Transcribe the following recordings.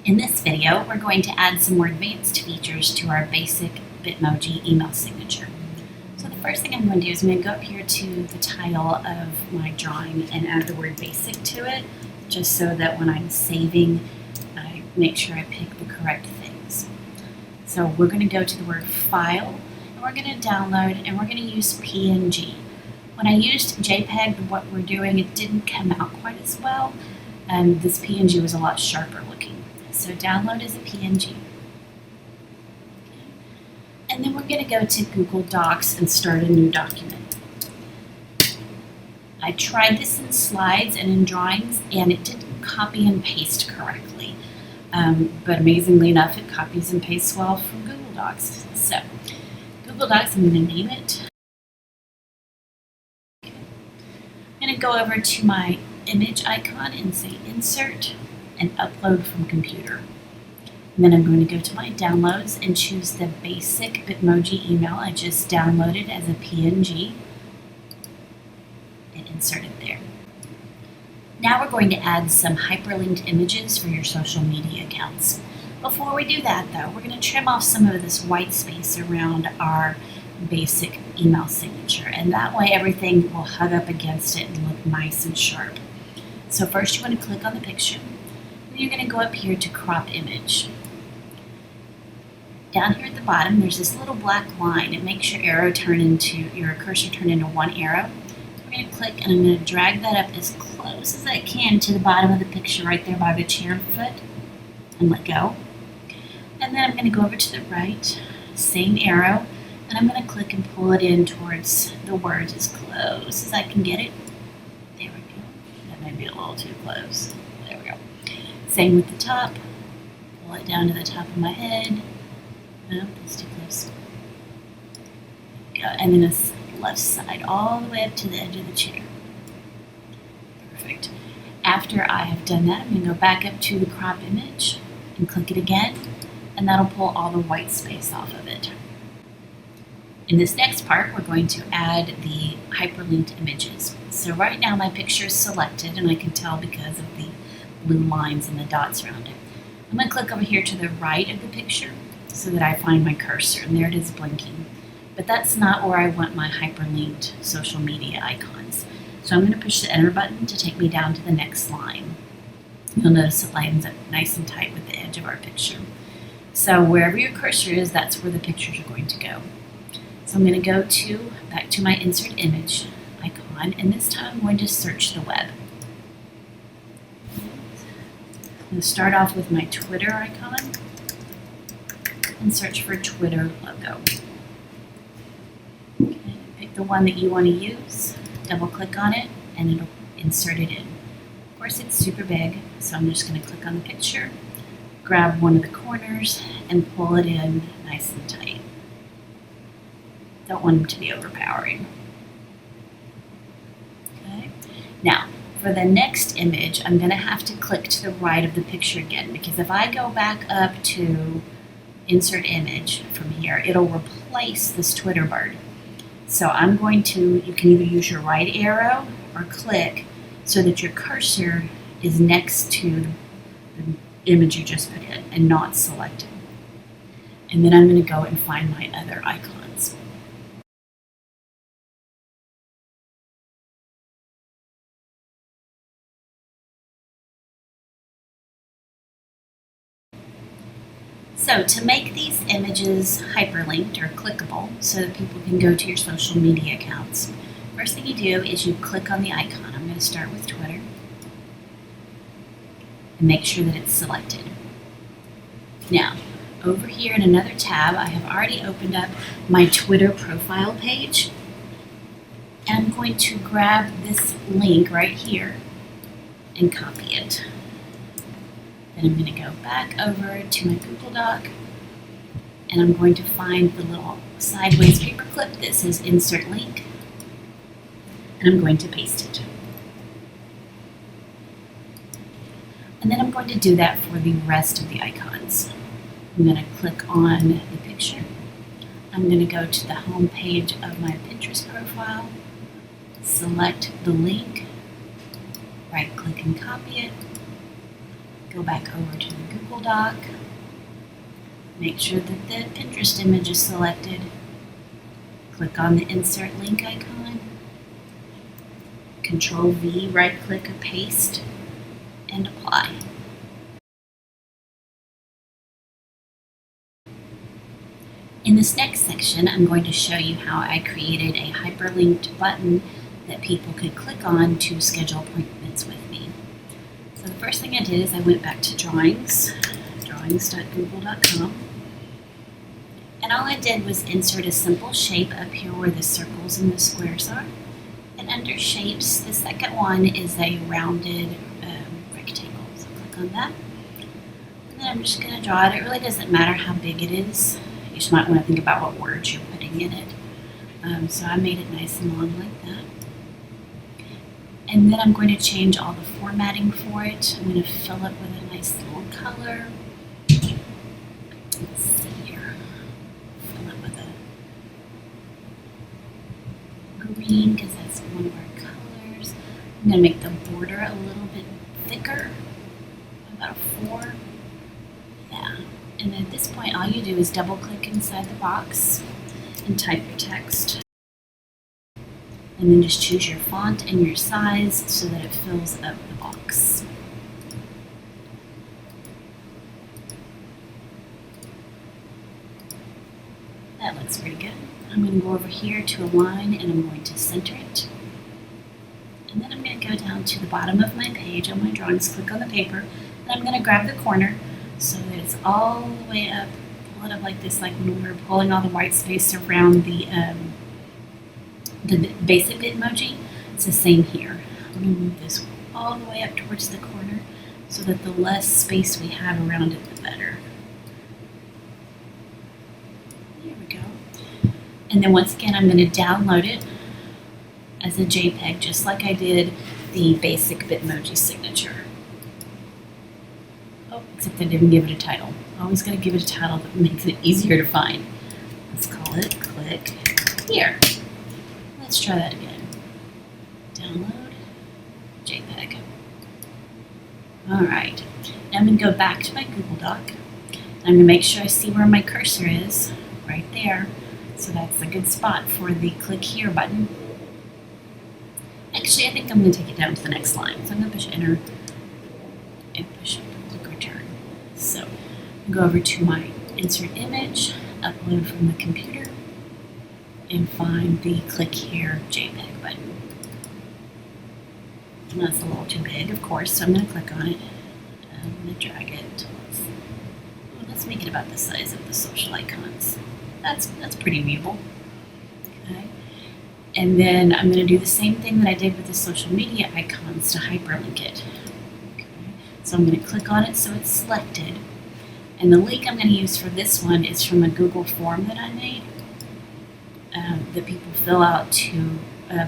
In this video, we're going to add some more advanced features to our basic Bitmoji email signature. So the first thing I'm going to do is I'm going to go up here to the title of my drawing and add the word basic to it, just so that when I'm saving, I make sure I pick the correct things. So we're going to go to the word file, and we're going to download, and we're going to use PNG. When I used JPEG, what we're doing, it didn't come out quite as well, and this PNG was a lot sharper looking. So download as a PNG. And then we're going to go to Google Docs and start a new document. I tried this in slides and in drawings, and it didn't copy and paste correctly. But amazingly enough, it copies and pastes well from Google Docs. So Google Docs, I'm going to name it. I'm going to go over to my image icon and say Insert and Upload from Computer. And then I'm going to go to my downloads and choose the basic Bitmoji email I just downloaded as a PNG and insert it there. Now we're going to add some hyperlinked images for your social media accounts. Before we do that though, we're going to trim off some of this white space around our basic email signature, and that way everything will hug up against it and look nice and sharp. So first you want to click on the picture. Then you're going to go up here to crop image. Down here at the bottom, there's this little black line. It makes your cursor turn into one arrow. So I'm going to click and I'm going to drag that up as close as I can to the bottom of the picture right there by the chair foot and let go. And then I'm going to go over to the right, same arrow, and I'm going to click and pull it in towards the words as close as I can get it. There we go. That may be a little too close. There we go. Same with the top. Pull it down to the top of my head. No, that's too close. Go. And then this left side all the way up to the edge of the chair. Perfect. After I have done that, I'm going to go back up to the crop image and click it again, and that'll pull all the white space off of it. In this next part, we're going to add the hyperlinked images. So right now my picture is selected, and I can tell because of the blue lines and the dots around it. I'm going to click over here to the right of the picture so that I find my cursor, and there it is blinking. But that's not where I want my hyperlinked social media icons. So I'm going to push the enter button to take me down to the next line. You'll notice it lines up nice and tight with the edge of our picture. So wherever your cursor is, that's where the pictures are going to go. So I'm going to go back to my insert image icon, and this time I'm going to search the web. I'm going to start off with my Twitter icon and search for Twitter logo. Okay, pick the one that you want to use, double click on it, and it'll insert it in. Of course it's super big, so I'm just going to click on the picture, grab one of the corners, and pull it in nice and tight. Don't want them to be overpowering. Okay. Now, for the next image, I'm going to have to click to the right of the picture again, because if I go back up to insert image from here, it'll replace this Twitter bird. So I'm going to, you can either use your right arrow or click so that your cursor is next to the image you just put in and not selected. And then I'm going to go and find my other icons. So to make these images hyperlinked or clickable so that people can go to your social media accounts, first thing you do is you click on the icon. I'm going to start with Twitter and make sure that it's selected. Now, over here in another tab, I have already opened up my Twitter profile page. And I'm going to grab this link right here and copy it. Then I'm going to go back over to my Google Doc, and I'm going to find the little sideways paper clip that says Insert Link, and I'm going to paste it. And then I'm going to do that for the rest of the icons. I'm going to click on the picture. I'm going to go to the home page of my Pinterest profile, select the link, right click and copy it, Go back over to the Google Doc. Make sure that the Pinterest image is selected. Click on the Insert Link icon. Control V, right-click, paste, and apply. In this next section, I'm going to show you how I created a hyperlinked button that people could click on to schedule appointments with me. So the first thing I did is I went back to drawings.google.com, and all I did was insert a simple shape up here where the circles and the squares are. And under shapes, the second one is a rounded rectangle. So click on that. And then I'm just going to draw it. It really doesn't matter how big it is. You just might want to think about what words you're putting in it. So I made it nice and long like that. And then I'm going to change all the formatting for it. I'm going to fill it with a nice little color. Let's see here. Fill it with a green because that's one of our colors. I'm going to make the border a little bit thicker, about a 4. Yeah. And at this point, all you do is double click inside the box and type your text. And then just choose your font and your size so that it fills up the box. That looks pretty good. I'm going to go over here to align and I'm going to center it. And then I'm going to go down to the bottom of my page on my drawings, click on the paper, and I'm going to grab the corner so that it's all the way up, pull it up like this, like when we were pulling all the white space around the basic Bitmoji. It's the same here. I'm going to move this all the way up towards the corner so that the less space we have around it, the better. There we go. And then once again, I'm going to download it as a JPEG, just like I did the basic Bitmoji signature. Oh, except I didn't give it a title. Always got to give it a title that makes it easier to find. Let's call it Click Here. Let's try that again. Download JPEG. All right. Now I'm going to go back to my Google Doc. I'm going to make sure I see where my cursor is, right there. So that's a good spot for the Click Here button. Actually, I think I'm going to take it down to the next line. So I'm going to push Enter and push Click Return. So I'll go over to my Insert Image, upload from the computer, and find the Click Here JPEG button. And that's a little too big, of course, so I'm going to click on it. I'm going to drag it. Let's make it about the size of the social icons. That's pretty readable. Okay. And then I'm going to do the same thing that I did with the social media icons to hyperlink it. Okay. So I'm going to click on it so it's selected. And the link I'm going to use for this one is from a Google form that I made. That people fill out to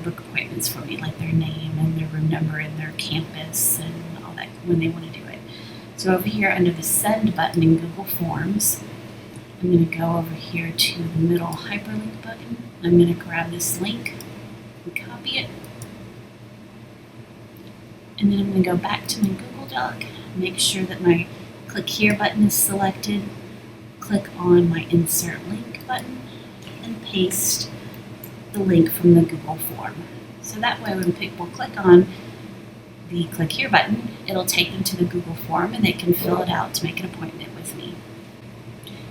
book appointments for me, like their name and their room number and their campus and all that when they want to do it. So over here under the Send button in Google Forms, I'm going to go over here to the middle hyperlink button. I'm going to grab this link and copy it. And then I'm going to go back to my Google Doc, make sure that my Click Here button is selected, click on my Insert Link button, and paste the link from the Google form. So that way when people click on the Click Here button, it'll take them to the Google form and they can fill it out to make an appointment with me.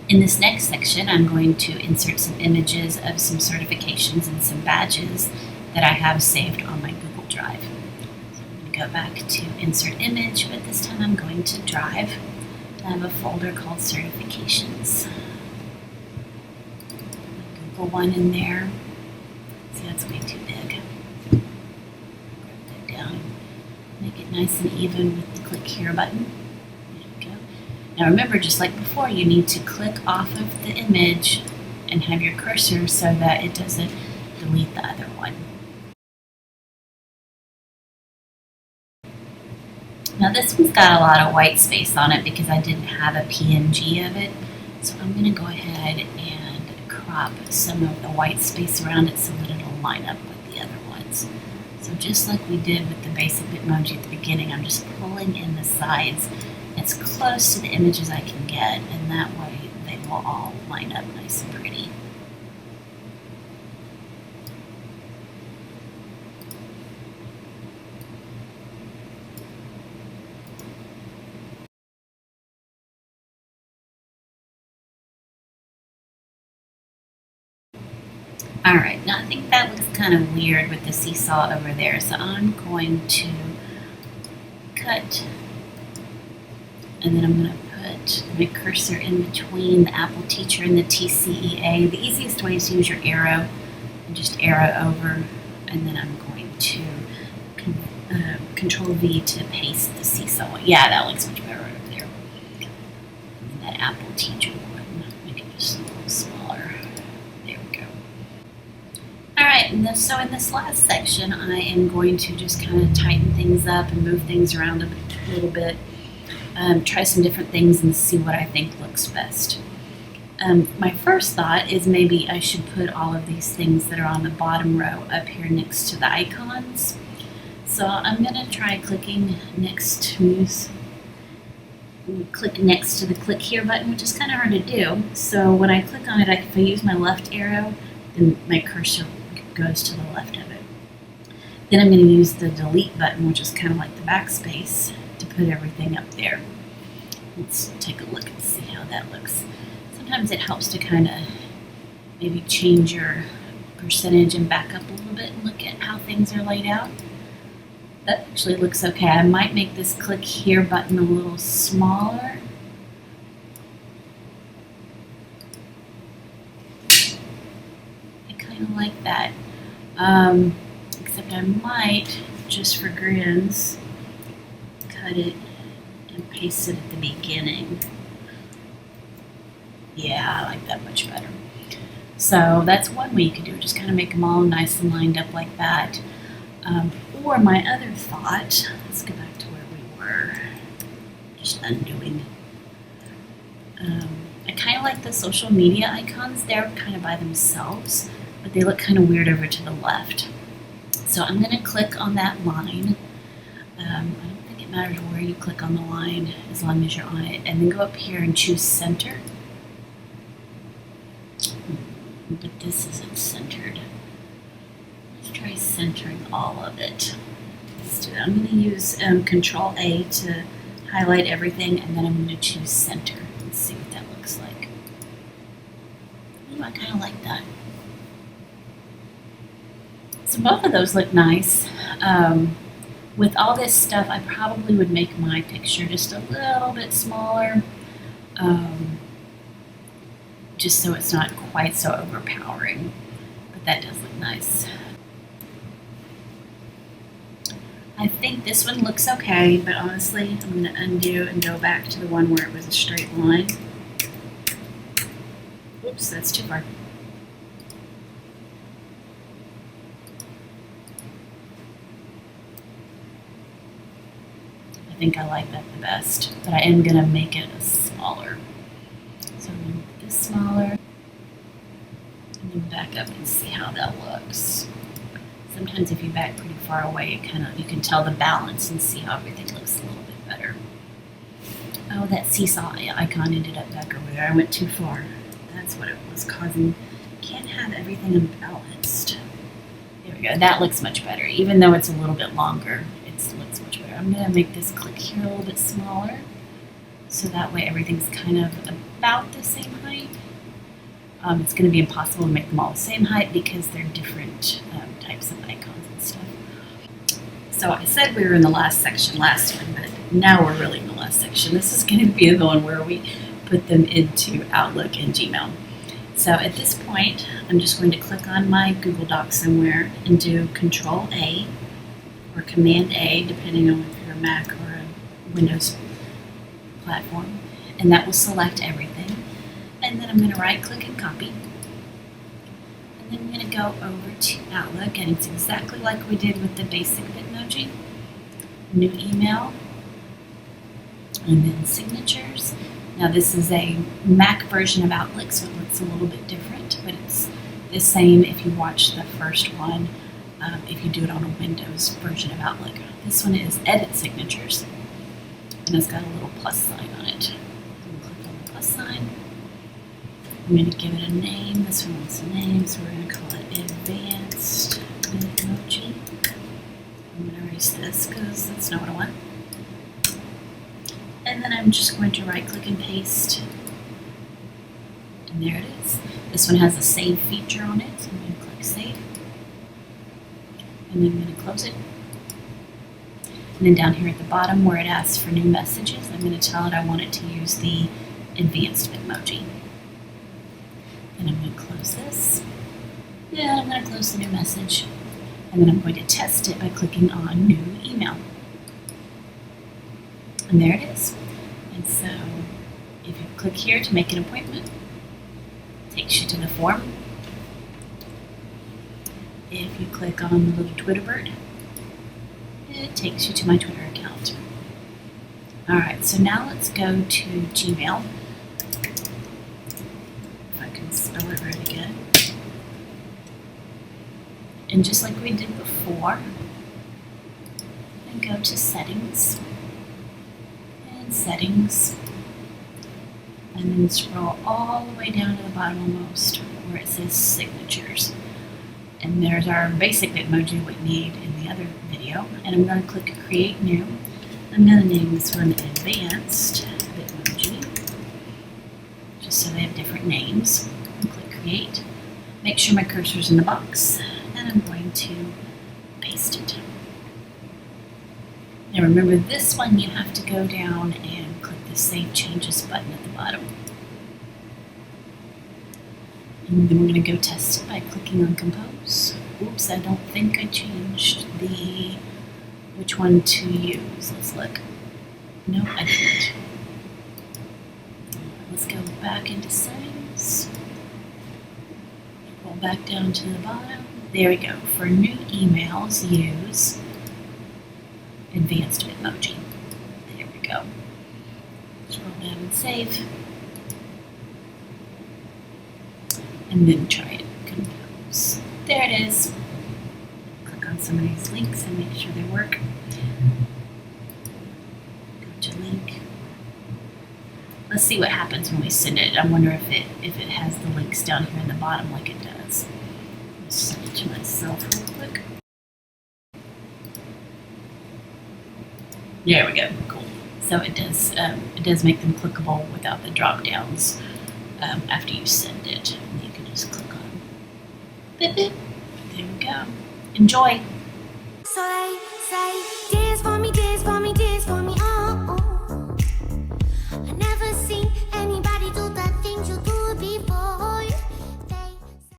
In this next section, I'm going to insert some images of some certifications and some badges that I have saved on my Google Drive. So I'm going to go back to Insert Image, but this time I'm going to Drive. I have a folder called Certifications. Google one in there. See, that's way too big. Grab that down. Make it nice and even with the Click Here button. There we go. Now remember, just like before, you need to click off of the image and have your cursor so that it doesn't delete the other one. Now this one's got a lot of white space on it because I didn't have a PNG of it. So I'm going to go ahead and crop some of the white space around it so that it'll line up with the other ones. So just like we did with the basic Bitmoji at the beginning, I'm just pulling in the sides as close to the image as I can get, and that way they will all line up nice and pretty. Alright, now I think that looks kind of weird with the seesaw over there, so I'm going to cut, and then I'm going to put my cursor in between the Apple Teacher and the TCEA. The easiest way is to use your arrow and just arrow over, and then I'm going to Control V to paste the seesaw. Yeah, that looks much better over there. And that Apple Teacher one, make it just a little smaller. There we go. Alright, so in this last section, I am going to just kind of tighten things up and move things around a little bit. Try some different things and see what I think looks best. My first thought is maybe I should put all of these things that are on the bottom row up here next to the icons. So I'm going to try clicking next to the click here button, which is kind of hard to do. So when I click on it, if I use my left arrow, then my cursor goes to the left of it. Then I'm going to use the delete button, which is kind of like the backspace, to put everything up there. Let's take a look and see how that looks. Sometimes it helps to kind of maybe change your percentage and back up a little bit and look at how things are laid out. That actually looks okay. I might make this click here button a little smaller. I kind of like that. Except I might, just for grins, cut it and paste it at the beginning. Yeah, I like that much better. So that's one way you could do it, just kind of make them all nice and lined up like that. Or my other thought, let's go back to where we were, just undoing. I kind of like the social media icons. They're kind of by themselves, but they look kind of weird over to the left. So I'm going to click on that line. I don't think it matters where you click on the line as long as you're on it, and then go up here and choose center. But this isn't centered. Let's try centering all of it. Let's do that. I'm going to use Control A to highlight everything, and then I'm going to choose center and see what that looks like. Ooh, I kind of like that. So both of those look nice. With all this stuff, I probably would make my picture just a little bit smaller, just so it's not quite so overpowering. But that does look nice. I think this one looks okay, but honestly, I'm going to undo and go back to the one where it was a straight line. Oops, that's too far. I think I like that the best, but I am going to make it smaller. So I'm going to make this smaller, and then back up and see how that looks. Sometimes if you back pretty far away, you can tell the balance and see how everything looks a little bit better. Oh, that seesaw icon ended up back over there. I went too far. That's what it was causing. Can't have everything unbalanced. There we go. That looks much better. Even though it's a little bit longer, it looks much better. I'm going to make this click here a little bit smaller, so that way everything's kind of about the same height. It's going to be impossible to make them all the same height because they're different types of icons and stuff. So I said we were in the last section last time, but now we're really in the last section. This is going to be the one where we put them into Outlook and Gmail. So at this point, I'm just going to click on my Google Doc somewhere and do Control A or Command A, depending on if you're a Mac or a Windows platform, and that will select everything. And then I'm going to right click and copy. And then I'm going to go over to Outlook, and it's exactly like we did with the basic Bitmoji. New email, and then signatures. Now this is a Mac version of Outlook, so it looks a little bit different, but it's the same if you watch the first one, if you do it on a Windows version of Outlook. This one is edit signatures. and it's got a little plus sign on it. I'm going to click on the plus sign. I'm going to give it a name. This one wants a name, so we're going to call it Advanced Bitmoji. I'm going to erase this because that's not what I want. And then I'm just going to right click and paste. And there it is. This one has a save feature on it, so I'm going to click save. And then I'm going to close it. And then down here at the bottom where it asks for new messages, I'm going to tell it I want it to use the advanced Bitmoji. And I'm going to close this. Yeah, I'm going to close the new message. And then I'm going to test it by clicking on New Email. And there it is. And so if you click here to make an appointment, it takes you to the form. If you click on the little Twitter bird, it takes you to my Twitter account. Alright, so now let's go to Gmail. If I can spell it right again. And just like we did before, and go to Settings, and Settings, and then scroll all the way down to the bottom almost where it says Signatures. And there's our basic Bitmoji we need in the other video. And I'm going to click Create New. I'm going to name this one Advanced Bitmoji, just so they have different names. And click Create. Make sure my cursor's in the box, and I'm going to paste it. Now remember, this one you have to go down and click the Save Changes button at the bottom. And then we're going to go test it by clicking on Compose. Oops, I don't think I changed which one to use. Let's look. No, I didn't. Let's go back into Settings. Scroll back down to the bottom. There we go. For new emails, use Advanced Bitmoji. There we go. Scroll down and save. And then try it. Compose. There it is. Click on some of these links and make sure they work. Go to link. Let's see what happens when we send it. I wonder if it has the links down here in the bottom like it does. Let's send it to myself real quick. There we go. Cool. So it does make them clickable without the drop downs after you send it. You can just click on it. There we go. Enjoy. So they say